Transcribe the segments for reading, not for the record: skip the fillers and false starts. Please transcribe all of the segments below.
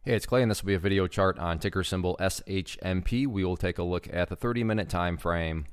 Hey, it's Clay, and this will be a video chart on ticker symbol SHMP. We will take a look at the 30-minute time frame.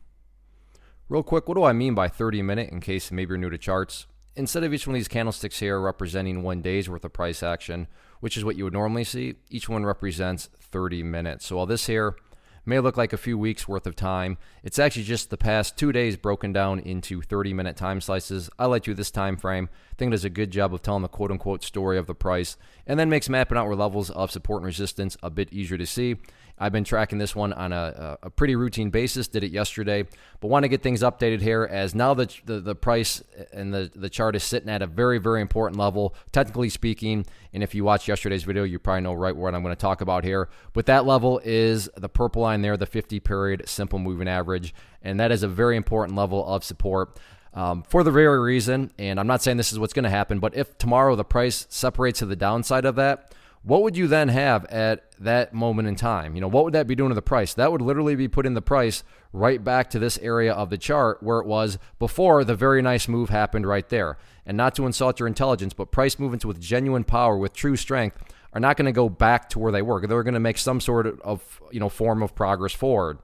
Real quick, what do I mean by 30-minute in case maybe you're new to charts? Instead of each one of these candlesticks here representing 1 day's worth of price action, which is what you would normally see, each one represents 30 minutes. So while this here may look like a few weeks worth of time, it's actually just the past 2 days broken down into 30-minute time slices. I like to this time frame. I think it does a good job of telling the quote-unquote story of the price, and then makes mapping out where levels of support and resistance a bit easier to see. I've been tracking this one on a pretty routine basis, did it yesterday, but want to get things updated here as now that the price and the chart is sitting at a very, very important level, technically speaking, and if you watched yesterday's video, you probably know right what I'm going to talk about here. But that level is the purple line there, the 50-period simple moving average, and that is a very important level of support. For the very reason, and I'm not saying this is what's going to happen, but if tomorrow the price separates to the downside of that, what would you then have at that moment in time? You know, what would that be doing to the price? That would literally be putting the price right back to this area of the chart where it was before the very nice move happened right there. And not to insult your intelligence, but price movements with genuine power, with true strength, are not going to go back to where they were. They're going to make some sort of form of progress forward.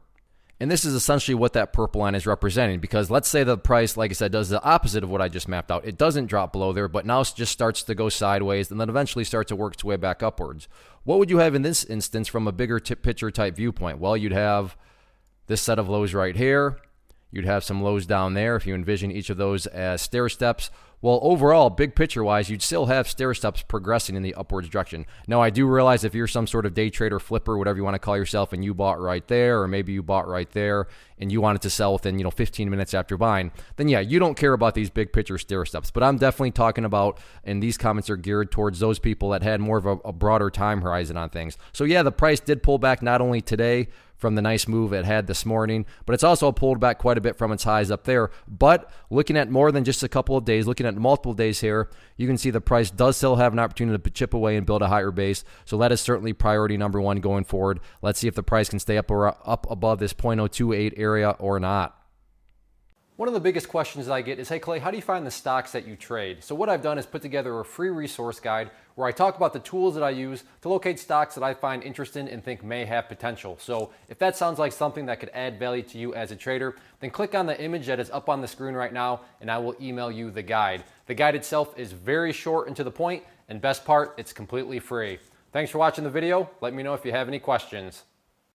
And this is essentially what that purple line is representing, because let's say the price, like I said, does the opposite of what I just mapped out. It doesn't drop below there, but now it just starts to go sideways and then eventually starts to work its way back upwards. What would you have in this instance from a bigger picture type viewpoint? Well, you'd have this set of lows right here. You'd have some lows down there if you envision each of those as stair steps. Well, overall, big picture-wise, you'd still have stair steps progressing in the upwards direction. Now, I do realize if you're some sort of day trader, flipper, whatever you want to call yourself, and you bought right there, or maybe you bought right there, and you wanted to sell within 15 minutes after buying, then yeah, you don't care about these big picture stair steps. But I'm definitely talking about, and these comments are geared towards those people that had more of a broader time horizon on things. So yeah, the price did pull back not only today from the nice move it had this morning, but it's also pulled back quite a bit from its highs up there. But looking at more than just a couple of days, looking at multiple days here, you can see the price does still have an opportunity to chip away and build a higher base. So that is certainly priority number one going forward. Let's see if the price can stay up above this 0.028 area or not. One of the biggest questions that I get is, hey Clay, how do you find the stocks that you trade? So what I've done is put together a free resource guide where I talk about the tools that I use to locate stocks that I find interesting and think may have potential. So if that sounds like something that could add value to you as a trader, then click on the image that is up on the screen right now and I will email you the guide. The guide itself is very short and to the point, and best part, it's completely free. Thanks for watching the video. Let me know if you have any questions.